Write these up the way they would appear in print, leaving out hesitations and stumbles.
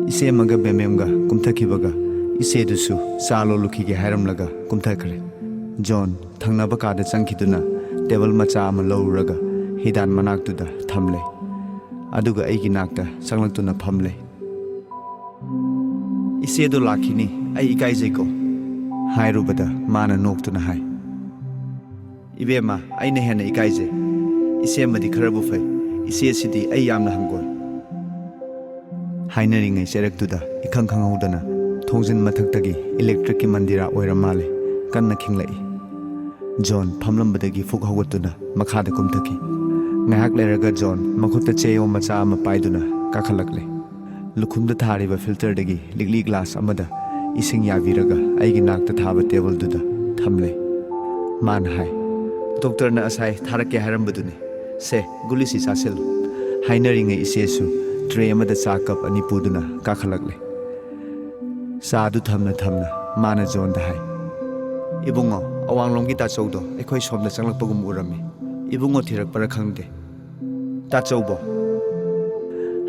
Ise maga bememga kumthakibaga ise dusu salo lukhi ge hairamlaga kumthakre. John thangnaba kada changkhiduna table macha ama lowraga hidan manaktuda thamle. Aduga aigi nakta sanglaktuna phamle. Ise do lakhini ai ikai jeko. Hairubada mana noktuna hai. Ibema aina hena ikai je. Ise madi kharabu fai. Ise sidi ai yamna hangoi. Hainaringai cheraktuda ikhang khanghaudana thongjin mathaktagi electric ki mandira oiramale kanna khinglai. John phamlambadagi fuk hawatuna makhada kumthaki. Ngahak leraga John makhutta cheyo macha ama paiduna kakhalakle. Lukhumda thariba filter dagi ligli glass amada ising yaviraga aigi nakta thaba table duda thamle. Man hai. Doctor na asai tharake harambadune. Se gulisi sasil. Hainaringai isesu tray amada cha cup ani puduna kakhalakle. Sadu thamna thamna mana John da hai. Ibungo awanglonggi tachaudo ekhoi somda changlakpagum urami. Ibungo thirakpara khangde. Tachaubo.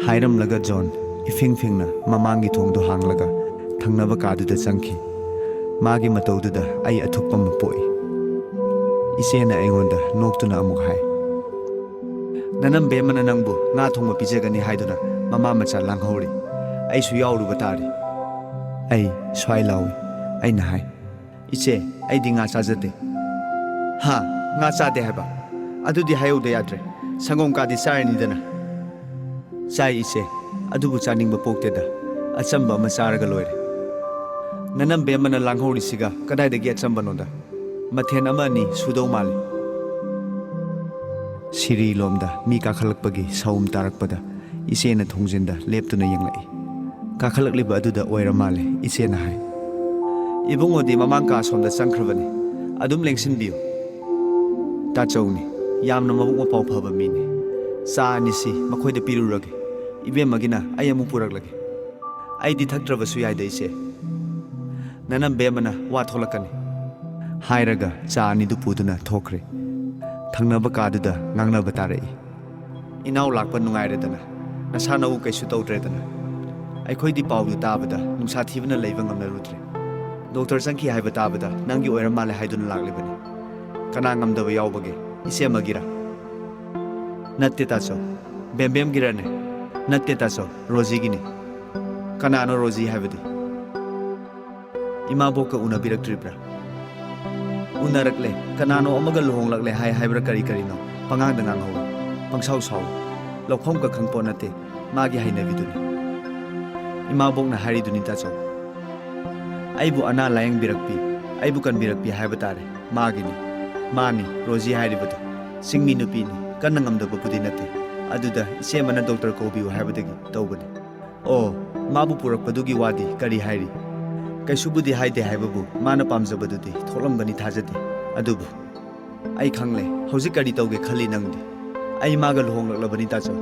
Hairamlaga John ifing fingna mamangi thongdo hanglaga thangnaba kaduda changki. Magi mataududa ai athukpa mapoi. Isena aingonda noktuna amuk hai. Nanam bemana nangbu nga thongma pijagani haiduna mama macha langhori. Ai su yauruba tari. Ai swai lawi. Ai na hai. Iche ai di nga chajade. Ha nga chade haba. Adudi hayude yadre. Sangom kadi sarani dana. Sai iche adubu chaningba pokteda. Achamba masaraga loire. Nanam bemana langhori siga kadaidagi achamba noda. Mathen amani sudo mali. Siri lomda mi kakhalakpagi saum tarakpada isena thongjinda leptuna yenglai. Kakhalakliba aduda oiramale isena hai. Ibungodi mamangka somda changkhrabani adum lengsinbiu. Tachawni yamna mabuk mapau phaba mini. Sa anisi makhoida pirurage. Ibemagina ayamu puraklage. Aidi thaktrabasu yaida ise. Nanam bemana wa tholakani. Hairaga cha ani du puduna thokre. Thangnaba kaduda ngangnaba tarai. Inaw lakpa nungairedana. Nasana u kaisu tawdredana. Aikhoidi pawdu tabada nungsa thibana leiba ngamnarudre. Doctor changki haiba tabada nangi oiramale haiduna laklibani. Kana ngamdaba yaubage ise magira. Natte tacho. Bembem girane. Natte tacho Rozi gini. Kana ano Rozi haibadi. Ima boka unabiraktribra. Unarakle kanano amaga luhonglakle hai haibra kari karino pangangda ngangho pangsau saw lokhom ka khangpo nate magi hainabiduni imabokna hariduni tacho aibu ana layang birakpi aibu kan birakpi haibatare magini mani Rozi hairibadu singmi nupini kanna ngamdaba pudi nate aduda ise mana doctor kobiu haibadagi tawbani o mabu purakpadugi wadi kari hairi kaisubudi haide haibabu mana pamjabadudi tholamgani thajade adubu ai khangle hauji kari tawge khali nangdi ai maga luhonglabani tacho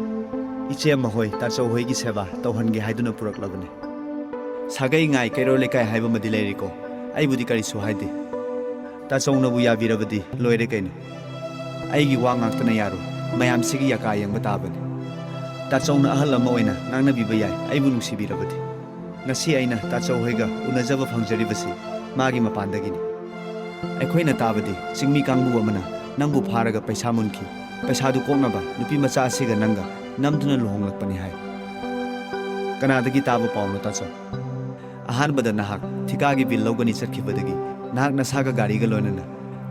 iche ma hoi tacho hoi gi seba tawhange haiduna puraklabani sagai ngai kairo lekai haiba madi leriko ai budi kari su haide tacho nabu yabirabadi loire kaina ai gi wa ngaktana yaro mayam sigi yaka yang batabani tacho na ahal ama oina nangna biba yai ai bu nungsibirabadi ngasi aina tacho hoiga unajaba phangjari magi mapandagini aikhoina tabadi chingmi kangbu amana nangbu pharaga paisa munki paisa du koknaba nupi macha asiga nanga namduna luhonglakpani hai kanadagi taba pawno tacho ahanbada nahak thikagi bil logani chakhibadagi nahak nasaga gari ga loinana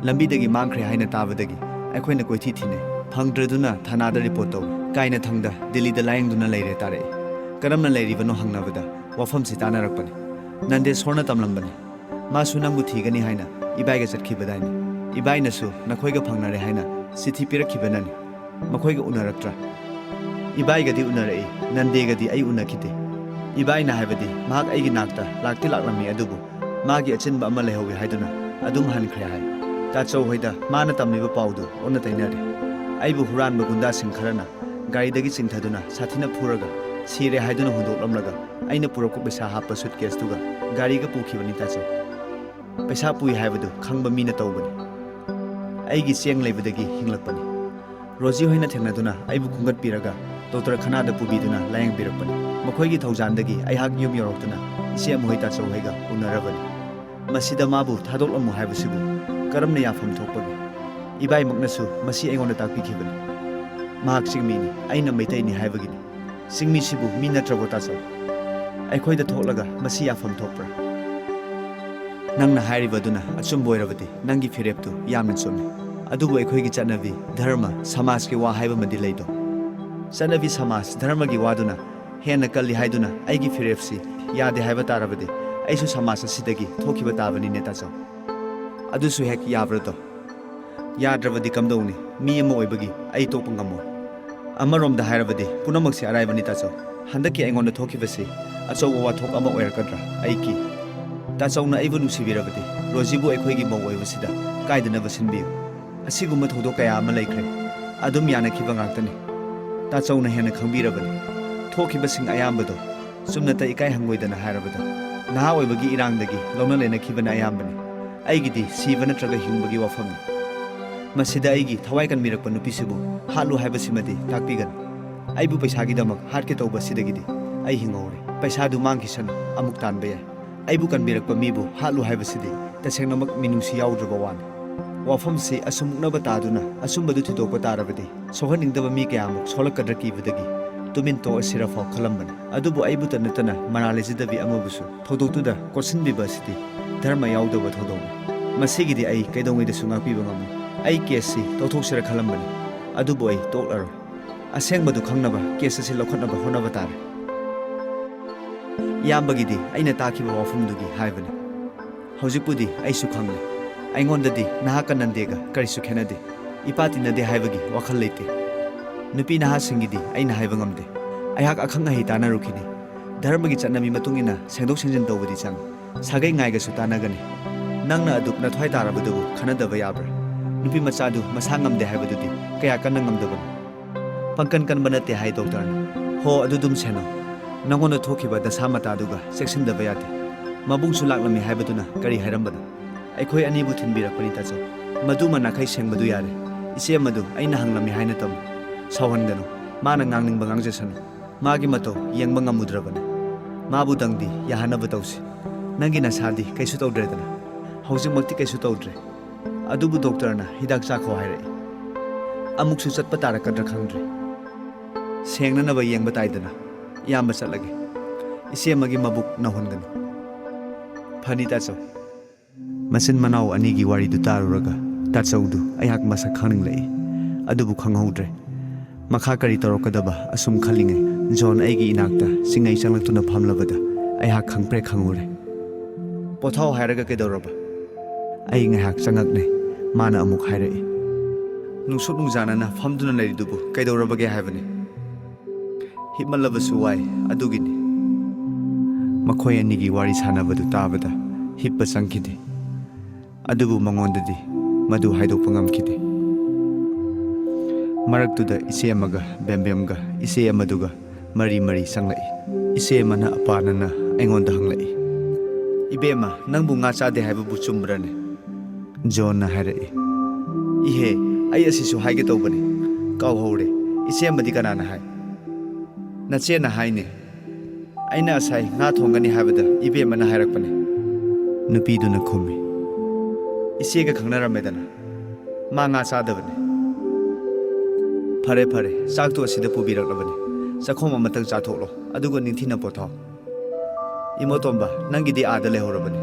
lambidagi mangkhre haina tabadagi aikhoina koithi thine phangdraduna thanada report taw kaina thangda delhi da layangduna leire tare karamna leiribano hangnabada wafam sitana rakpani nande sorna tamlangbani masu nangbu thigani haina ibaiga chatkibadani ibaina su nakhoiga phangnare haina sithi pirakhibanani makhoiga unaraktra ibaiga di unarai nandega di ai unakite ibaina haibadi mahak aigi nakta lakti laklami adubu magi achinba ama lehowe haiduna adum hankhre hai tacho hoida mana tamliba pawdu onna tainare aibu huranba gunda singkharana garidagi chingthaduna sathina phuraga sire haiduna hundoklamlaga aina purakku pesa hapa suitcase tuga gari ga pukhibani tacho pesa pui haibadu khangba mina tawbani aigi cheng leibadagi hinglakpani Rozi hoina thengnaduna aibu khungat piraga doctor khana da pubiduna layang birakpani ꯃꯈꯣꯏꯒꯤ ꯊꯧꯖꯥꯟꯗꯒꯤ ꯑꯩꯍꯥꯛ ꯌꯨꯝ ꯌꯧꯔꯛꯇꯨꯅ ꯏꯆꯦ ꯃꯣꯏ ꯇꯥꯆꯧ ꯍꯣꯏꯒ ꯎꯅꯔꯕꯅꯤ ꯃꯁꯤꯗ ꯃꯥꯕꯨ ꯊꯥꯗꯣꯛꯂꯝꯃꯨ ꯍꯥꯏꯕꯁꯤꯕꯨ ꯀꯔꯝꯅ ꯌꯥꯐꯝ ꯊꯣꯛꯄꯒꯦ ꯏꯕꯥꯏꯃꯛꯅꯁꯨ ꯃꯁꯤ ꯑꯩꯉꯣꯟꯗ ꯇꯥꯛꯄꯤꯈꯤꯕꯅꯤ ꯃꯍꯥꯛ ꯆꯤꯡꯃꯤꯅꯤ ꯑꯩꯅ ꯃꯩꯇꯩꯅꯤ ꯍꯥꯏꯕꯒꯤꯅꯤ ꯆꯤꯡꯃꯤꯁꯤꯕꯨ ꯃꯤ ꯅꯠꯇ꯭ꯔꯕꯣ ꯇꯥꯆꯧ ꯑꯩꯈꯣꯏꯗ ꯊꯣꯛꯂꯒ ꯃꯁꯤ ꯌꯥꯐꯝ ꯊꯣꯛꯄ꯭ꯔꯥ ꯅꯪꯅ ꯍꯥꯏꯔꯤꯕꯗꯨꯅ ꯑꯆꯨꯝꯕ ꯑꯣꯏꯔꯕꯗꯤ ꯅꯪꯒꯤ ꯐꯤꯔꯦꯞꯇꯨ ꯌꯥꯝꯅ ꯆꯨꯝꯃꯤ ꯑꯗꯨꯕꯨ ꯑꯩꯈꯣꯏꯒꯤ ꯆꯠꯅꯕꯤ ꯙꯔꯃ ꯁꯃꯥꯖꯀꯤ ꯋꯥ ꯍꯥꯏꯕꯃꯗꯤ ꯂꯩꯗꯣ ꯆꯠꯅꯕꯤ ꯁꯃꯥꯖ ꯙꯔꯃꯒꯤ ꯋꯥꯗꯨꯅ ꯍꯦꯟꯅ ꯀꯜꯂꯤ ꯍꯥꯏꯗꯨꯅ ꯑꯩꯒꯤ ꯐꯤꯔꯦꯞꯁꯤ ꯌꯥꯗꯦ ꯍꯥꯏꯕ ꯇꯥꯔꯕꯗꯤ ꯑꯩꯁꯨ ꯁꯃꯥꯖ ꯑꯁꯤꯗꯒꯤ ꯊꯣꯛꯈꯤꯕ ꯇꯥꯕꯅꯤꯅꯦ ꯇꯥꯆꯧ ꯑꯗꯨꯁꯨ ꯍꯦꯛ ꯌꯥꯕ꯭ꯔꯗꯣ ꯌꯥꯗ꯭ꯔꯕꯗꯤ ꯀꯝꯗꯧꯅꯤ ꯃꯤ ꯑꯃ ꯑꯣꯏꯕꯒꯤ ꯑꯩ ꯇꯣꯛꯄ ꯉꯝꯃꯣꯏ ꯑꯃꯔꯣꯝꯗ ꯍꯥꯏꯔꯕꯗꯤ ꯄꯨꯝꯅꯃꯛꯁꯤ ꯑꯔꯥꯏꯕꯅꯤ ꯇꯥꯆꯧ ꯍꯟꯗꯛꯀꯤ ꯑꯩꯉꯣꯟꯗ ꯊꯣꯛꯈꯤꯕꯁꯤ ꯑꯆꯧꯕ ꯋꯥꯊꯣꯛ ꯑꯃ ꯑꯣꯏꯔꯛꯀꯗ꯭ꯔꯥ ꯑꯩ ꯀꯤ ꯇꯥꯆꯧꯅ ꯑꯩꯕꯨ ꯅꯨꯡꯁꯤꯕꯤꯔꯕꯗꯤ ꯔꯣꯖꯤꯕꯨ ꯑꯩꯈꯣꯏꯒꯤ ꯃꯧ ꯑꯣꯏꯕꯁꯤꯗ ꯀꯥꯏꯗꯅꯕ ꯁꯤꯟꯕꯤꯌꯨ ꯑꯁꯤꯒꯨꯝꯕ ꯊꯧꯗꯣꯛ ꯀꯌꯥ ꯑꯃ ꯂꯩꯈ꯭ꯔꯦ ꯑꯗꯨꯝ ꯌꯥꯅꯈꯤꯕ ꯉꯥꯛꯇꯅꯤ ꯇꯥꯆꯧꯅ ꯍꯦꯟꯅ ꯈꯪꯕꯤꯔꯕꯅꯤ ꯊꯣꯛꯈꯤꯕꯁꯤꯡ ꯑꯌꯥꯝꯕꯗꯣ ꯆꯨꯝꯅꯇ ꯏꯀꯥꯏ ꯍꯪꯒꯣꯏꯗꯅ ꯍꯥꯏꯔꯕꯗ ꯅꯍꯥ ꯑꯣꯏꯕꯒꯤ ꯏꯔꯥꯡꯗꯒꯤ ꯂꯧꯅ ꯂꯩꯅꯈꯤꯕꯅ ꯑꯌꯥꯝꯕꯅꯤ ꯑꯩꯒꯤꯗꯤ ꯁꯤꯕ ꯅꯠꯇ꯭ꯔꯒ ꯍꯤꯡꯕꯒꯤ ꯋꯥꯐꯝꯅꯤ ꯃꯁꯤꯗ ꯑꯩꯒꯤ ꯊꯋꯥꯏ ꯀꯟꯕꯤꯔꯛꯄ ꯅꯨꯄꯤꯁꯤꯕꯨ ꯍꯥꯠꯂꯨ ꯍꯥꯏꯕꯁꯤꯃꯗꯤ ꯇꯥꯛꯄꯤꯒꯅꯨ ꯑꯩꯕꯨ ꯄꯩꯁꯥꯒꯤꯗꯃꯛ ꯍꯥꯠꯀꯦ ꯇꯧꯕꯁꯤꯗꯒꯤꯗꯤ ꯑꯩ ꯍꯤꯡꯍꯧꯔꯦ ꯄꯩꯁꯥꯗꯨ ꯃꯥꯡꯈꯤꯁꯅꯨ ꯑꯃꯨꯛ ꯇꯥꯟꯕ ꯌꯥꯏ ꯑꯩꯕꯨ ꯀꯟꯕꯤꯔꯛꯄ ꯃꯤꯕు ꯍꯥꯠꯂꯨ ꯍꯥꯏꯕꯁꯤꯗꯤ ꯇꯁꯦꯡꯅꯃꯛ ꯃꯤꯅꯨꯡꯁꯤ ꯌꯥꯎꯗ꯭ꯔꯕ ꯋꯥꯅꯤ ꯋꯥꯐꯝꯁꯤ ꯑꯁꯨꯝꯃꯨꯛꯅꯕ ꯇꯥꯗꯨꯅ ꯑꯆꯨꯝꯕꯗꯨ ꯊꯤꯗꯣꯛꯄ ꯇꯥꯔꯕꯗꯤ ꯁꯣꯛꯍꯟꯅꯤꯡꯗꯕ ꯃꯤ ꯀꯌꯥꯃꯨꯛ ꯁꯣꯛꯂꯛꯀꯗ꯭ꯔꯥ ꯀꯤꯕꯗꯒꯤ ꯇꯨꯃꯤꯟ ꯇꯣꯛꯑꯁꯤꯔꯐꯥꯎ ꯈꯜꯂꯝꯕꯅꯤ ꯑꯗꯨꯕꯨ ꯑꯩꯕꯨꯇ ꯅꯠꯇꯅ ꯃꯔꯥ ꯂꯩꯖꯗꯕꯤ ꯑꯃꯕꯨꯁꯨ ꯊꯧꯗꯣꯛꯇꯨꯗ ꯀꯣꯠꯁꯤꯟꯕꯤꯕ ꯑꯁꯤꯗꯤ ꯙꯔꯃ ꯌꯥꯎꯗꯕ ꯊꯧꯗꯣꯛꯅꯤ ꯃꯁꯤꯒꯤꯗꯤ ꯑꯩ ꯀꯩꯗꯧꯉꯩꯗꯁꯨ ꯉꯥꯛꯄꯤꯕ ꯉꯝꯃꯣꯏ ꯑꯩ ꯀꯦꯁꯁꯤ ꯇꯧꯊꯣꯛꯁꯤꯔ ꯈꯜꯂꯝꯕꯅꯤ ꯑꯗꯨꯕꯨ ꯑꯩ ꯇꯣꯛꯂꯔꯣꯏ ꯑꯁꯦꯡꯕꯗꯨ ꯈꯪꯅꯕ ꯀꯦꯁ ꯑꯁꯤ ꯂꯧꯈꯠꯅꯕ ꯍꯣꯠꯅꯕ ꯇꯥꯔꯦ ꯏꯌꯥꯝꯕꯒꯤꯗꯤ ꯑꯩꯅ ꯇꯥꯈꯤꯕ ꯋꯥꯐꯝꯗꯨꯒꯤ ꯍꯥꯏꯕꯅꯤ ꯍꯧꯖꯤꯛꯄꯨꯗꯤ ꯑꯩꯁꯨ ꯈꯪꯂꯦ ꯑꯩꯉꯣꯟꯗꯗꯤ ꯅꯍꯥꯛꯀ ꯅꯟꯗꯦꯒ ꯀꯔꯤꯁꯨ ꯈꯦꯠꯅꯗꯦ ꯏꯄꯥ ꯇꯤꯟꯅꯗꯦ ꯍꯥꯏꯕꯒꯤ ꯋꯥꯈꯜ ꯂꯩꯇꯦ ꯅꯨꯄꯤ ꯅꯍꯥꯁꯤꯡꯒꯤꯗꯤ ꯑꯩꯅ ꯍꯥꯏꯕ ꯉꯝꯗꯦ ꯑꯩꯍꯥꯛ ꯑꯈꯪ ꯑꯍꯩ ꯇꯥꯟꯅꯔꯨꯈꯤꯅꯤ ꯙꯔꯃꯒꯤ ꯆꯠꯅꯕꯤ ꯃꯇꯨꯡ ꯏꯟꯅ ꯁꯦꯡꯗꯣꯛ ꯁꯦꯡꯖꯤꯟ ꯇꯧꯕꯗꯤ ꯆꯪꯏ ꯁꯥꯒꯩ ꯉꯥꯏꯒꯁꯨ ꯇꯥꯟꯅꯒꯅꯤ ꯅꯪꯅ ꯑꯗꯨꯛ ꯅꯊ꯭ꯋꯥꯏ ꯇꯥꯔꯕꯗꯨꯕꯨ ꯈꯟꯅꯗꯕ ꯌꯥꯕ꯭ꯔꯥ ꯅꯨꯄꯤ ꯃꯆꯥꯗꯨ ꯃꯁꯥ ꯉꯝꯗꯦ ꯍꯥꯏꯕꯗꯨꯗꯤ ꯀꯌꯥ ꯀꯟꯅ ꯉꯝꯗꯕꯅꯣ ꯄꯪꯀꯟ ꯀꯟꯕ ꯅꯠꯇꯦ ꯍꯥꯏ ꯗꯣꯛꯇꯔꯅ ꯍꯣ ꯑꯗꯨꯗꯨꯝ ꯁꯦꯟꯅꯧ ꯅꯪꯉꯣꯟꯗ ꯊꯣꯛꯈꯤꯕ ꯗꯁꯥ ꯃꯇꯥꯗꯨꯒ ꯆꯦꯛꯁꯤꯟꯗꯕ ꯌꯥꯗꯦ ꯃꯕꯨꯡꯁꯨ ꯂꯥꯛꯂꯝꯃꯤ ꯍꯥꯏꯕꯗꯨꯅ ꯀꯔꯤ ꯍꯥꯏꯔꯝꯕꯅꯣ ꯑꯩꯈꯣꯏ ꯑꯅꯤꯕꯨ ꯊꯤꯟꯕꯤꯔꯛꯄꯅꯤ ꯇꯥꯆꯧ ꯃꯗꯨꯃ ꯅꯥꯈꯩ ꯁꯦꯡꯕꯗꯨ ꯌꯥꯔꯦ ꯏꯆꯦ ꯃꯗꯨ ꯑꯩꯅ ꯍꯪꯂꯝꯃꯤ ꯍꯥꯏꯅ ꯇꯝꯃꯨ ꯁꯥꯎꯍꯟꯒꯅꯨ ꯃꯥꯅ ꯉꯥꯡꯅꯤꯡꯕ ꯉꯥꯡꯖꯁꯅꯨ ꯃꯥꯒꯤ ꯃꯇꯧ ꯌꯦꯡꯕ ꯉꯝꯃꯨꯗ꯭ꯔꯕꯅꯤ ꯃꯥꯕꯨꯗꯪꯗꯤ ꯌꯥꯍꯟꯅꯕ ꯇꯧꯁꯤ ꯅꯪꯒꯤ ꯅꯁꯥꯗꯤ ꯀꯩꯁꯨ ꯇꯧꯗ꯭ꯔꯦꯗꯅ ꯍꯧꯖꯤꯛꯃꯛꯇꯤ ꯀꯩꯁꯨ ꯇꯧꯗ꯭ꯔꯦ ꯑꯗꯨꯕꯨ ꯗꯣꯛꯇꯔꯅ ꯍꯤꯗꯥꯛ ꯆꯥꯈꯣ ꯍꯥꯏꯔꯛꯏ ꯑꯃꯨꯛꯁꯨ ꯆꯠꯄ ꯇꯥꯔꯛꯀꯗ꯭ꯔꯥ ꯈꯪꯗ꯭ꯔꯦ ꯁꯦꯡꯅꯅꯕ ꯌꯦꯡꯕ ꯇꯥꯏꯗꯅ ꯏꯌꯥꯝꯕ ꯆꯠꯂꯒꯦ ꯏꯆꯦ ꯑꯃꯒꯤ ꯃꯕꯨꯛ ꯅꯧꯍꯟꯒꯅꯨ ꯐꯅꯤ ꯇꯥꯆꯧ ꯃꯆꯤꯟ ꯃꯅꯥꯎ ꯑꯅꯤꯒꯤ ꯋꯥꯔꯤꯗꯨ ꯇꯥꯔꯨꯔꯒ ꯇꯥꯆꯧꯗꯨ ꯑꯩꯍꯥꯛ ꯃꯁꯛ ꯈꯪꯅꯤꯡꯂꯛꯏ ꯑꯗꯨꯕꯨ ꯈꯪꯍꯧꯗ꯭ꯔꯦ ꯃꯈꯥ ꯀꯔꯤ ꯇꯧꯔꯛꯀꯗꯕ ꯑꯁꯨꯝ ꯈꯜꯂꯤꯉꯩ ꯖꯣꯟ ꯑꯩꯒꯤ ꯏꯅꯥꯛꯇ ꯆꯤꯡꯉꯩ ꯆꯪꯂꯛꯇꯨꯅ ꯐꯝꯂꯕꯗ ꯑꯩꯍꯥꯛ ꯈꯪꯄ꯭ꯔꯦ ꯈꯪꯉꯨꯔꯦ ꯄꯣꯊꯥꯎ ꯍꯥꯏꯔꯒ ꯀꯩꯗꯧꯔꯕ ꯑꯩ ꯉꯥꯏꯍꯥꯛ ꯆꯪꯉꯛꯅꯩ ꯃꯥꯅ ꯑꯃꯨꯛ ꯍꯥꯏꯔꯛꯏ ꯅꯨꯡꯁꯨꯛ ꯅꯨꯡꯖꯥꯅꯅ ꯐꯝꯗꯨꯅ ꯂꯩꯔꯤꯗꯨꯕꯨ ꯀꯩꯗꯧꯔꯕꯒꯦ ꯍꯥꯏꯕꯅꯤ ꯍꯤꯞꯃꯜꯂꯕꯁꯨ ꯋꯥꯏ ꯑꯗꯨꯒꯤꯅꯤ ꯃꯈꯣꯏ ꯑꯅꯤꯒꯤ ꯋꯥꯔꯤ ꯁꯥꯟꯅꯕꯗꯨ ꯇꯥꯕꯗ ꯍꯤꯞꯄ ꯆꯪꯈꯤꯗꯦ ꯑꯗꯨꯕꯨ ꯃꯉꯣꯟꯗꯗꯤ ꯃꯗꯨ ꯍꯥꯏꯗꯣꯛꯄ ꯉꯝꯈꯤꯗꯦ ꯃꯔꯛꯇꯨꯗ ꯏꯆꯦ ꯑꯃꯒ ꯕꯦꯝꯕꯦꯝꯒ ꯏꯆꯦ ꯑꯃꯗꯨꯒ ꯃꯔꯤ ꯃꯔꯤ ꯆꯪꯂꯛꯏ ꯏꯆꯦ ꯑꯃꯅ ꯑꯄꯥꯅꯅ ꯑꯩꯉꯣꯟꯗ ꯍꯪꯂꯛꯏ ꯏꯕꯦꯝꯃ ꯅꯪꯕꯨ ꯉꯥ ꯆꯥꯗꯦ ꯍꯥꯏꯕꯕꯨ ꯆꯨꯝꯕ꯭ꯔꯅꯦ ꯖꯣꯟꯅ ꯍꯥꯏꯔꯛꯏ ꯏꯍꯦ ꯑꯩ ꯑꯁꯤꯁꯨ ꯍꯥꯏꯒꯦ ꯇꯧꯕꯅꯤ ꯀꯥꯎꯍꯧꯔꯦ ꯏꯆꯦ ꯑꯃꯗꯤ ꯀꯅꯥꯅ ꯍꯥꯏ ꯅꯆꯦꯅ ꯍꯥꯏꯅꯦ ꯑꯩꯅ ꯑꯁꯥꯏ ꯉꯥ ꯊꯣꯡꯒꯅꯤ ꯍꯥꯏꯕꯗ ꯏꯕꯦꯝꯃꯅ ꯍꯥꯏꯔꯛꯄꯅꯦ ꯅꯨꯄꯤꯗꯨꯅ ꯈꯨꯝꯃꯤ ꯏꯆꯦꯒ ꯈꯪꯅꯔꯝꯃꯦꯗꯅ ꯃꯥ ꯉꯥ ꯆꯥꯗꯕꯅꯤ ꯐꯔꯦ ꯐꯔꯦ ꯆꯥꯛꯇꯨ ꯑꯁꯤꯗ ꯄꯨꯕꯤꯔꯛꯂꯕꯅꯤ ꯆꯥꯛꯈꯣꯝ ꯑꯃꯇꯪ ꯆꯥꯊꯣꯛꯂꯣ ꯑꯗꯨꯒ ꯅꯤꯡꯊꯤꯅ ꯄꯣꯊꯥꯎ ꯏꯃꯣꯇꯣꯝꯕ ꯅꯪꯒꯤꯗꯤ ꯑꯥꯗ ꯂꯩꯍꯧꯔꯕꯅꯤ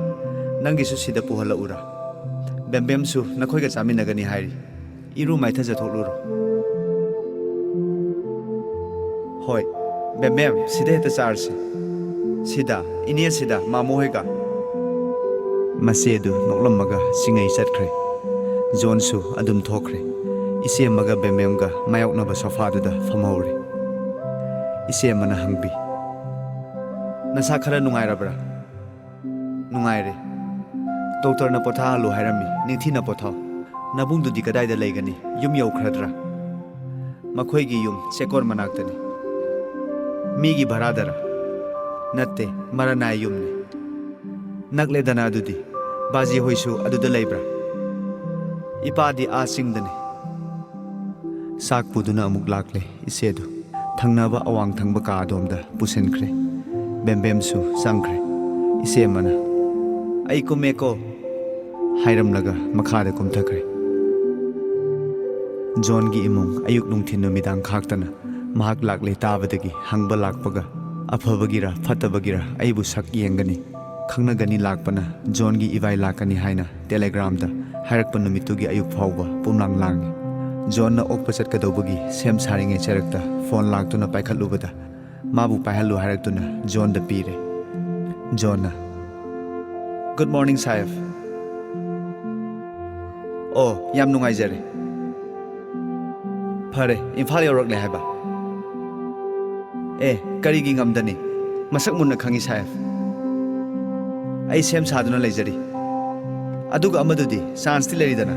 ꯅꯪꯒꯤꯁꯨ ꯁꯤꯗ ꯄꯨꯍꯜꯂꯛꯎꯔꯥ ꯕꯦꯝꯕꯦꯝꯁꯨ ꯅꯈꯣꯏꯒ ꯆꯥꯃꯤꯟꯅꯒꯅꯤ ꯍꯥꯏꯔꯤ ꯏꯔꯨ ꯃꯥꯏꯊꯖꯊꯣꯛꯂꯨꯔꯣ ꯍꯣꯏ ꯕꯦꯝꯕꯦꯝ ꯁꯤꯗ ꯍꯦꯛꯇ ꯆꯥꯔꯁꯤ ꯁꯤꯗ ꯏꯅꯦ ꯁꯤꯗ ꯃꯥꯃꯣ ꯍꯣꯏꯒ ꯃꯆꯦꯗꯨ ꯅꯣꯛꯂꯝꯃꯒ ꯆꯤꯡꯉꯩ ꯆꯠꯈ꯭ꯔꯦ ꯖꯣꯟꯁꯨ ꯑꯗꯨꯝ ꯊꯣꯛꯈ꯭ꯔꯦ ꯏꯆꯦ ꯑꯃꯒ ꯕꯦꯝꯕꯦꯝꯒ ꯃꯥꯌꯣꯛꯅꯕ ꯁꯣꯐꯥꯗꯨꯗ ꯐꯝꯍꯧꯔꯦ ꯏꯆꯦ ꯑꯃꯅ ꯍꯪꯕꯤ ꯅꯁꯥ ꯈꯔ ꯅꯨꯡꯉꯥꯏꯔꯕ꯭ꯔꯥ ꯅꯨꯡꯉꯥꯏꯔꯦ ꯗꯣꯛꯇꯔꯅ ꯄꯣꯊꯥꯍꯜꯂꯨ ꯍꯥꯏꯔꯝꯃꯤ ꯅꯤꯡꯊꯤꯅ ꯄꯣꯊꯥꯎ ꯅꯕꯨꯡꯗꯨꯗꯤ ꯀꯗꯥꯏꯗ ꯂꯩꯒꯅꯤ ꯌꯨꯝ ꯌꯧꯈ꯭ꯔꯗ꯭ꯔꯥ ꯃꯈꯣꯏꯒꯤ ꯌꯨꯝ ꯆꯦꯛꯀꯣꯟ ꯃꯅꯥꯛꯇꯅꯤ ꯃꯤꯒꯤ ꯚꯔꯥꯗꯔ ꯅꯠꯇꯦ ꯃꯔꯅꯥꯏ ꯌꯨꯝꯅꯤ ꯅꯛꯂꯦꯗꯅ ꯑꯗꯨꯗꯤ ꯕꯥꯖꯤ ꯍꯣꯏꯁꯨ ꯑꯗꯨꯗ ꯂꯩꯕ꯭ꯔꯥ ꯏꯄꯥꯗꯤ ꯑꯥ ꯆꯤꯡꯗꯅꯤ ꯆꯥꯛ ꯄꯨꯗꯨꯅ ꯑꯃꯨꯛ ꯂꯥꯛꯂꯦ ꯏꯆꯦꯗꯨ ꯊꯪꯅꯕ ꯑꯋꯥꯡ ꯊꯪꯕ ꯀꯥ ꯑꯗꯣꯝꯗ ꯄꯨꯁꯤꯟꯈ꯭ꯔꯦ ꯕꯦꯝꯕꯦꯝꯁꯨ ꯆꯪꯈ꯭ꯔꯦ ꯏꯆꯦ ꯑꯃꯅ ꯑꯩ ꯀꯨꯝꯃꯦꯀꯣ ꯍꯥꯏꯔꯝꯂꯒ ꯃꯈꯥꯗ ꯀꯨꯝꯊꯈ꯭ꯔꯦ ꯖꯣꯟꯒꯤ ꯏꯃꯨꯡ ꯑꯌꯨꯛ ꯅꯨꯡꯊꯤꯟ ꯅꯨꯃꯤꯗꯥꯡ ꯈꯥꯛꯇꯅ ꯃꯍꯥꯛ ꯂꯥꯛꯂꯦ ꯇꯥꯕꯗꯒꯤ ꯍꯪꯕ ꯂꯥꯛꯄꯒ ꯑꯐꯕꯒꯤꯔ ꯐꯠꯇꯕꯒꯤꯔ ꯑꯩꯕꯨ ꯁꯛ ꯌꯦꯡꯒꯅꯤ ꯈꯪꯅꯒꯅꯤ ꯂꯥꯛꯄꯅ ꯖꯣꯟꯒꯤ ꯏꯕꯥꯏ ꯂꯥꯛꯀꯅꯤ ꯍꯥꯏꯅ ꯇꯦꯂꯦꯒ꯭ꯔꯥꯝꯗ ꯍꯥꯏꯔꯛꯄ ꯅꯨꯃꯤꯠꯇꯨꯒꯤ ꯑꯌꯨꯛ ꯐꯥꯎꯕ ꯄꯨꯝꯂꯥꯡ ꯂꯥꯡꯉꯤ ꯖꯣꯟꯅ ꯑꯣꯛꯄ ꯆꯠꯀꯗꯧꯕꯒꯤ ꯁꯦꯝ ꯁꯥꯔꯤꯉꯩ ꯆꯔꯛꯇ ꯐꯣꯟ ꯂꯥꯛꯇꯨꯅ ꯄꯥꯏꯈꯠꯂꯨꯕꯗ ꯃꯥꯕꯨ ꯄꯥꯏꯍꯜꯂꯨ ꯍꯥꯏꯔꯛꯇꯨꯅ ꯖꯣꯟꯗ ꯄꯤꯔꯦ ꯖꯣꯟꯅ ꯒꯨꯗ ꯃꯣꯔꯅꯤꯡ ꯁꯥꯍꯦꯕ ꯑꯣ ꯌꯥꯝ ꯅꯨꯡꯉꯥꯏꯖꯔꯦ ꯐꯔꯦ ꯏꯝꯐꯥꯜ ꯌꯧꯔꯛꯂꯦ ꯍꯥꯏꯕ ꯀꯔꯤꯒꯤ ꯉꯝꯗꯅꯤ ꯃꯁꯛ ꯃꯨꯟꯅ ꯈꯪꯉꯤ ꯁꯥꯍꯦꯕ ꯑꯩ ꯁꯦꯝ ꯁꯥꯗꯨꯅ ꯂꯩꯖꯔꯤ ꯑꯗꯨꯒ ꯑꯃꯗꯨꯗꯤ ꯆꯥꯟꯁꯇꯤ ꯂꯩꯔꯤꯗꯅ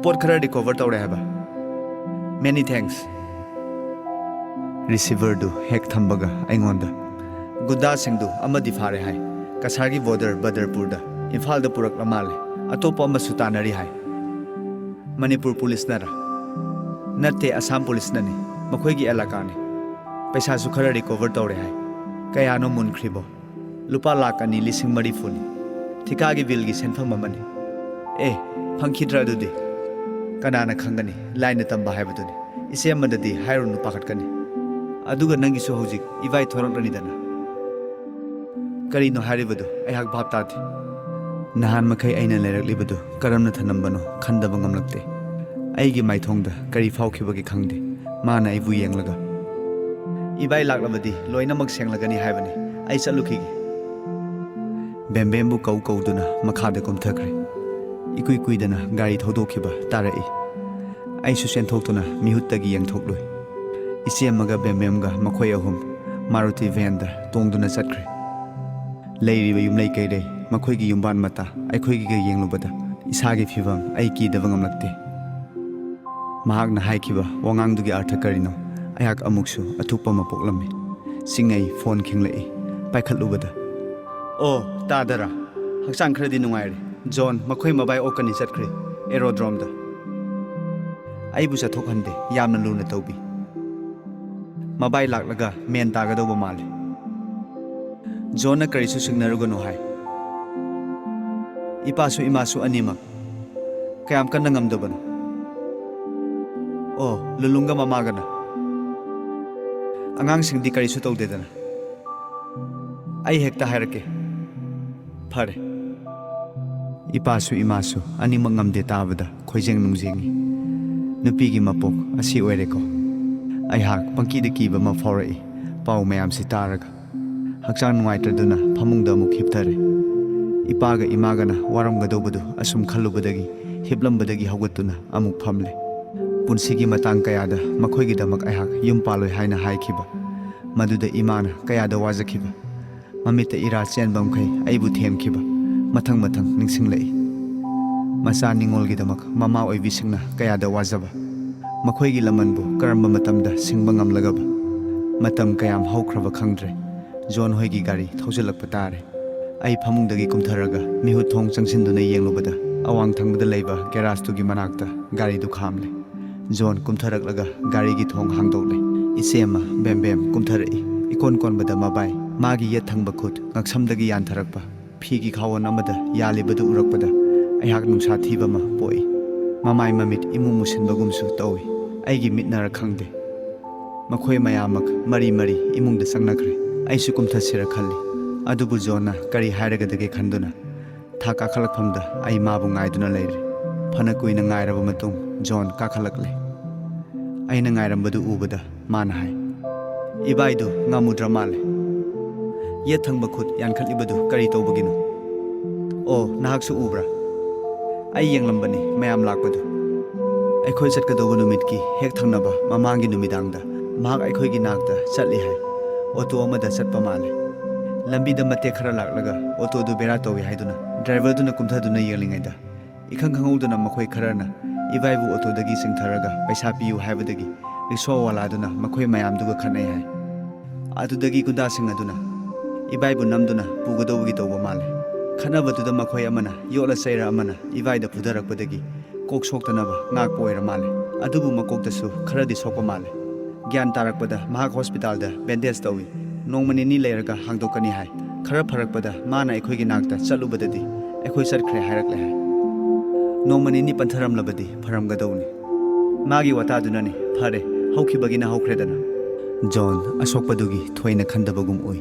ꯄꯣꯠ ꯈꯔ ꯔꯤꯀꯣꯚꯔ ꯇꯧꯔꯦ ꯍꯥꯏꯕ ꯃꯦꯅꯤ ꯊꯦꯡꯛꯁ ꯔꯤꯁꯤꯚꯔꯗꯨ ꯍꯦꯛ ꯊꯝꯕꯒ ꯑꯩꯉꯣꯟꯗ ꯒꯨꯟꯗꯥꯁꯤꯡꯗꯨ ꯑꯃꯗꯤ ꯐꯥꯔꯦ ꯍꯥꯏ ꯀꯁꯥꯔꯒꯤ ꯕꯣꯔꯗꯔ ꯕꯗꯔꯄꯨꯔꯗ ꯏꯝꯐꯥꯜꯗ ꯄꯨꯔꯛꯂ ꯃꯥꯜꯂꯦ ꯑꯇꯣꯞꯄ ꯑꯃꯁꯨ ꯇꯥꯟꯅꯔꯤ ꯍꯥꯏ ꯃꯅꯤꯄꯨꯔ ꯄꯨꯂꯤꯁꯅꯔ ꯅꯠꯇꯦ ꯑꯁꯥꯝ ꯄꯨꯂꯤꯁꯅꯅꯤ ꯃꯈꯣꯏꯒꯤ ꯑꯦꯂꯥꯀꯥꯅꯤ ꯄꯩꯁꯥꯁꯨ ꯈꯔ ꯔꯤꯀꯣꯚꯔ ꯇꯧꯔꯦ ꯍꯥꯏ ꯀꯌꯥꯅꯣ ꯃꯨꯟꯈ꯭ꯔꯤꯕꯣ ꯂꯨꯄꯥ ꯂꯥꯛ 2,40,000 ꯊꯤꯀꯥꯒꯤ ꯕꯤꯜꯒꯤ ꯁꯦꯟꯐꯝ ꯑꯃꯅꯤ ꯐꯪꯈꯤꯗ꯭ꯔꯥ ꯑꯗꯨꯗꯤ ꯀꯅꯥꯅ ꯈꯪꯒꯅꯤ ꯂꯥꯏꯅ ꯇꯝꯕ ꯍꯥꯏꯕꯗꯨꯅꯤ ꯏꯆꯦ ꯑꯃꯗꯗꯤ ꯍꯥꯏꯔꯨꯅꯨ ꯄꯥꯈꯠꯀꯅꯤ ꯑꯗꯨꯒ ꯅꯪꯒꯤꯁꯨ ꯍꯧꯖꯤꯛ ꯏꯕꯥꯏ ꯊꯣꯔꯛꯂꯅꯤꯗꯅ ꯀꯔꯤꯅꯣ ꯍꯥꯏꯔꯤꯕꯗꯨ ꯑꯩꯍꯥꯛ ꯚꯥꯞ ꯇꯥꯗꯦ ꯅꯍꯥꯟ ꯃꯈꯩ ꯑꯩꯅ ꯂꯩꯔꯛꯂꯤꯕꯗꯨ ꯀꯔꯝꯅ ꯊꯅꯝꯕꯅꯣ ꯈꯟꯗꯕ ꯉꯝꯂꯛꯇꯦ ꯑꯩꯒꯤ ꯃꯥꯏꯊꯣꯡꯗ ꯀꯔꯤ ꯐꯥꯎꯈꯤꯕꯒꯦ ꯈꯪꯗꯦ ꯃꯥꯅ ꯑꯩꯕꯨ ꯌꯦꯡꯂꯒ ꯏꯕꯥꯏ ꯂꯥꯛꯂꯕꯗꯤ ꯂꯣꯏꯅꯃꯛ ꯁꯦꯡꯂꯒꯅꯤ ꯍꯥꯏꯕꯅꯤ ꯑꯩ ꯆꯠꯂꯨꯈꯤꯒꯦ ꯕꯦꯝꯕꯦꯝꯕꯨ ꯀꯧꯗꯨꯅ ꯃꯈꯥꯗ ꯀꯨꯝꯊꯈ꯭ꯔꯦ ꯏꯀꯨꯏ ꯀꯨꯏꯗꯅ ꯒꯥꯔꯤ ꯊꯧꯗꯣꯛꯈꯤꯕ ꯇꯥꯔꯛꯏ ꯑꯩꯁꯨ ꯆꯦꯟꯊꯣꯛꯇꯨꯅ ꯃꯤꯍꯨꯠꯇꯒꯤ ꯌꯦꯡꯊꯣꯛꯂꯨꯏ ꯏꯆꯦ ꯑꯃꯒ ꯕꯦꯝꯕꯦꯝꯒ ꯃꯈꯣꯏ ꯑꯍꯨꯝ ꯃꯥꯔꯨꯇꯤ ꯚꯦꯟꯗ ꯇꯣꯡꯗꯨꯅ ꯆꯠꯈ꯭ꯔꯦ ꯂꯩꯔꯤꯕ ꯌꯨꯝꯂꯩ ꯀꯩꯔꯩ ꯃꯈꯣꯏꯒꯤ ꯌꯨꯝꯕꯥꯟ ꯃꯇꯥ ꯑꯩꯈꯣꯏꯒꯤꯒ ꯌꯦꯡꯂꯨꯕꯗ ꯏꯁꯥꯒꯤ ꯐꯤꯕꯝ ꯑꯩ ꯀꯤꯗꯕ ꯉꯝꯂꯛꯇꯦ ꯃꯍꯥꯛꯅ ꯍꯥꯏꯈꯤꯕ ꯋꯥꯉꯥꯡꯗꯨꯒꯤ ꯑꯔꯊ ꯀꯔꯤꯅꯣ ꯑꯩꯍꯥꯛ ꯑꯃꯨꯛꯁꯨ ꯑꯊꯨꯞꯄ ꯑꯃ ꯄꯣꯛꯂꯝꯃꯤ ꯆꯤꯡꯉꯩ ꯐꯣꯟ ꯈꯤꯡꯂꯛꯏ ꯄꯥꯏꯈꯠꯂꯨꯕꯗ ꯑꯣ ꯇꯥꯗꯔꯥ ꯍꯛꯆꯥꯡ ꯈꯔꯗꯤ ꯅꯨꯡꯉꯥꯏꯔꯦ ꯖꯣꯟ ꯃꯈꯣꯏ ꯃꯕꯥꯏ ꯑꯣꯛꯀꯅꯤ ꯆꯠꯈ꯭ꯔꯦ ꯑꯦꯔꯣꯗ꯭ꯔꯣꯝꯗ ꯑꯩꯕꯨ ꯆꯠꯊꯣꯛꯍꯟꯗꯦ ꯌꯥꯝꯅ ꯂꯨꯅ ꯇꯧꯕꯤ ꯃꯕꯥꯏ ꯂꯥꯛꯂꯒ ꯃꯦꯟ ꯇꯥꯒꯗꯧꯕ ꯃꯥꯜꯂꯦ ꯖꯣꯟꯅ ꯀꯔꯤꯁꯨ ꯁꯤꯡꯅꯔꯨꯒꯅꯨ ꯍꯥꯏ ꯏꯄꯥꯁꯨ ꯏꯃꯥꯁꯨ ꯑꯅꯤꯃꯛ ꯀꯌꯥꯝ ꯀꯟꯅ ꯉꯝꯗꯕꯅꯣ ꯑꯣ ꯂꯨꯂꯨꯡꯒ ꯃꯃꯥꯒꯅ ꯑꯉꯥꯡꯁꯤꯡꯗꯤ ꯀꯔꯤꯁꯨ ꯇꯧꯗꯦꯗꯅ ꯑꯩ ꯍꯦꯛꯇ ꯍꯥꯏꯔꯛꯀꯦ ꯐꯔꯦ ꯏꯄꯥꯁꯨ ꯏꯃꯥꯁꯨ ꯑꯅꯤꯃꯛ ꯉꯝꯗꯦ ꯇꯥꯕꯗ ꯈꯣꯏꯖꯦꯡ ꯅꯨꯡꯖꯦꯡꯉꯤ ꯅꯨꯄꯤꯒꯤ ꯃꯄꯣꯛ ꯑꯁꯤ ꯑꯣꯏꯔꯦꯀꯣ ꯑꯩꯍꯥꯛ ꯄꯪꯀꯤꯗ ꯀꯤꯕ ꯑꯃ ꯐꯥꯎꯔꯛꯏ ꯄꯥꯎ ꯃꯌꯥꯝꯁꯤ ꯇꯥꯔꯒ ꯍꯛꯆꯥꯡ ꯅꯨꯡꯉꯥꯏꯇ꯭ꯔꯗꯨꯅ ꯐꯃꯨꯡꯗ ꯑꯃꯨꯛ ꯍꯤꯞꯊꯔꯦ ꯏꯄꯥꯒ ꯏꯃꯥꯒꯅ ꯋꯥꯔꯝꯒꯗꯧꯕꯗꯨ ꯑꯁꯨꯝ ꯈꯜꯂꯨꯕꯗꯒꯤ ꯍꯤꯞꯂꯝꯕꯗꯒꯤ ꯍꯧꯒꯠꯇꯨꯅ ꯑꯃꯨꯛ ꯐꯝꯂꯦ ꯄꯨꯟꯁꯤꯒꯤ ꯃꯇꯥꯡ ꯀꯌꯥꯗ ꯃꯈꯣꯏꯒꯤꯗꯃꯛ ꯑꯩꯍꯥꯛ ꯌꯨꯝ ꯄꯥꯜꯂꯣꯏ ꯍꯥꯏꯅ ꯍꯥꯏꯈꯤꯕ ꯃꯗꯨꯗ ꯏꯃꯥꯅ ꯀꯌꯥꯗ ꯋꯥꯖꯈꯤꯕ ꯃꯃꯤꯠꯇ ꯏꯔꯥ ꯆꯦꯟꯕ ꯃꯈꯩ ꯑꯩꯕꯨ ꯊꯦꯝꯈꯤꯕ ꯃꯊꯪ ꯃꯊꯪ ꯅꯤꯡꯁꯤꯡꯂꯛꯏ ꯃꯆꯥ ꯅꯤꯡꯉꯣꯜꯒꯤꯗꯃꯛ ꯃꯃꯥ ꯑꯣꯏꯕꯤꯁꯤꯡꯅ ꯀꯌꯥꯗ ꯋꯥꯖꯕ ꯃꯈꯣꯏꯒꯤ ꯂꯃꯟꯕꯨ ꯀꯔꯝꯕ ꯃꯇꯝꯗ ꯁꯤꯡꯕ ꯉꯝꯂꯒꯕ ꯃꯇꯝ ꯀꯌꯥꯝ ꯍꯧꯈ꯭ꯔꯕ ꯈꯪꯗ꯭ꯔꯦ ꯖꯣꯟ ꯍꯣꯏꯒꯤ ꯒꯥꯔꯤ ꯊꯧꯖꯤꯜꯂꯛꯄ ꯇꯥꯔꯦ ꯑꯩ ꯐꯃꯨꯡꯗꯒꯤ ꯀꯨꯝꯊꯔꯒ ꯃꯤꯍꯨꯠ ꯊꯣꯡ ꯆꯪꯁꯤꯟꯗꯨꯅ ꯌꯦꯡꯂꯨꯕꯗ ꯑꯋꯥꯡ ꯊꯪꯕꯗ ꯂꯩꯕ ꯒꯦꯔꯥꯖꯇꯨꯒꯤ ꯃꯅꯥꯛꯇ ꯒꯥꯔꯤꯗꯨ ꯈꯥꯝꯂꯦ ꯖꯣꯟ ꯀꯨꯝꯊꯔꯛꯂꯒ ꯒꯥꯔꯤꯒꯤ ꯊꯣꯡ ꯍꯥꯡꯗꯣꯛꯂꯦ ꯏꯆꯦ ꯑꯃ ꯕꯦꯝꯕꯦꯝ ꯀꯨꯝꯊꯔꯛꯏ ꯏꯀꯣꯟ ꯀꯣꯟꯕꯗ ꯃꯕꯥꯏ ꯃꯥꯒꯤ ꯌꯦꯠ ꯊꯪꯕ ꯈꯨꯠ ꯉꯛꯁꯝꯗꯒꯤ ꯌꯥꯟꯊꯔꯛꯄ ꯐꯤꯒꯤ ꯈꯥꯎꯋꯟ ꯑꯃꯗ ꯌꯥꯜꯂꯤꯕꯗꯨ ꯎꯔꯛꯄꯗ ꯑꯩꯍꯥꯛ ꯅꯨꯡꯁꯥ ꯊꯤꯕ ꯑꯃ ꯄꯣꯛꯏ ꯃꯃꯥꯏ ꯃꯃꯤꯠ ꯏꯃꯨ ꯃꯨꯁꯤꯟꯕꯒꯨꯝꯁꯨ ꯇꯧꯏ ꯑꯩꯒꯤ ꯃꯤꯠꯅꯔ ꯈꯪꯗꯦ ꯃꯈꯣꯏ ꯃꯌꯥꯝꯃꯛ ꯃꯔꯤ ꯃꯔꯤ ꯏꯃꯨꯡꯗ ꯆꯪꯅꯈ꯭ꯔꯦ ꯑꯩꯁꯨ ꯀꯨꯝꯊꯁꯤꯔ ꯈꯜꯂꯤ ꯑꯗꯨꯕꯨ ꯖꯣꯟꯅ ꯀꯔꯤ ꯍꯥꯏꯔꯒꯗꯒꯦ ꯈꯟꯗꯨꯅ ꯊꯥꯛ ꯀꯥꯈꯠꯂꯛꯐꯝꯗ ꯑꯩ ꯃꯥꯕꯨ ꯉꯥꯏꯗꯨꯅ ꯂꯩꯔꯦ ꯐꯅ ꯀꯨꯏꯅ ꯉꯥꯏꯔꯕ ꯃꯇꯨꯡ ꯖꯣꯟ ꯀꯥꯈꯠꯂꯛꯂꯦ ꯑꯩꯅ ꯉꯥꯏꯔꯝꯕꯗꯨ ꯎꯕꯗ ꯃꯥꯅ ꯍꯥꯏ ꯏꯕꯥꯏꯗꯨ ꯉꯝꯃꯨꯗ꯭ꯔ ꯃꯥꯜꯂꯦ ꯌꯦꯠ ꯊꯪꯕ ꯈꯨꯠ ꯌꯥꯟꯈꯠꯂꯤꯕꯗꯨ ꯀꯔꯤ ꯇꯧꯕꯒꯤꯅꯣ ꯑꯣ ꯅꯍꯥꯛꯁꯨ ꯎꯕ꯭ꯔꯥ ꯑꯩ ꯌꯦꯡꯂꯝꯕꯅꯤ ꯃꯌꯥꯝ ꯂꯥꯛꯄꯗꯨ ꯑꯩꯈꯣꯏ ꯆꯠꯀꯗꯧꯕ ꯅꯨꯃꯤꯠꯀꯤ ꯍꯦꯛ ꯊꯪꯅꯕ ꯃꯃꯥꯡꯒꯤ ꯅꯨꯃꯤꯗꯥꯡꯗ ꯃꯍꯥꯛ ꯑꯩꯈꯣꯏꯒꯤ ꯅꯥꯛꯇ ꯆꯠꯂꯤ ꯍꯥꯏ ꯑꯣꯇꯣ ꯑꯃꯗ ꯆꯠꯄ ꯃꯥꯜꯂꯦ ꯂꯝꯕꯤꯗ ꯃꯇꯦꯛ ꯈꯔ ꯂꯥꯛꯂꯒ ꯑꯣꯇꯣꯗꯨ ꯕꯦꯔꯥ ꯇꯧꯏ ꯍꯥꯏꯗꯨꯅ ꯗ꯭ꯔꯥꯏꯚꯔꯗꯨꯅ ꯀꯨꯝꯊꯗꯨꯅ ꯌꯦꯡꯂꯤꯉꯩꯗ ꯏꯈꯪ ꯈꯪꯍꯧꯗꯅ ꯃꯈꯣꯏ ꯈꯔꯅ ꯏꯕꯥꯏꯕꯨ ꯑꯣꯇꯣꯗꯒꯤ ꯆꯤꯡꯊꯔꯒ ꯄꯩꯁꯥ ꯄꯤꯌꯨ ꯍꯥꯏꯕꯗꯒꯤ ꯔꯤꯛꯁꯣꯋꯥꯂꯥꯗꯨꯅ ꯃꯈꯣꯏ ꯃꯌꯥꯝꯗꯨꯒ ꯈꯠꯅꯩ ꯍꯥꯏ ꯑꯗꯨꯗꯒꯤ ꯒꯨꯟꯗꯥꯁꯤꯡ ꯑꯗꯨꯅ ꯏꯕꯥꯏꯕꯨ ꯅꯝꯗꯨꯅ ꯄꯨꯒꯗꯧꯕꯒꯤ ꯇꯧꯕ ꯃꯥꯜꯂꯦ ꯈꯠꯅꯕꯗꯨꯗ ꯃꯈꯣꯏ ꯑꯃꯅ ꯌꯣꯠꯂ ꯆꯩꯔ ꯑꯃꯅ ꯏꯕꯥꯏꯗ ꯐꯨꯊꯔꯛꯄꯗꯒꯤ ꯀꯣꯛ ꯁꯣꯛꯇꯅꯕ ꯉꯥꯛꯄ ꯑꯣꯏꯔ ꯃꯥꯜꯂꯦ ꯑꯗꯨꯕꯨ ꯃꯀꯣꯛꯇꯁꯨ ꯈꯔꯗꯤ ꯁꯣꯛꯄ ꯃꯥꯜꯂꯦ Gyan tarakpada mahak hospital da bandage tawi. Nongmani ni layerga hangdokani hai. Khara pharakpada mana ekhoigi nakta chalubadadi ekhoi sarkhre hairakle hai. Nongmani ni pantharam labadi pharamgadawni. Magi watadunani phare haukhibagina haukredana. John asokpadugi thoina khandabagum oi.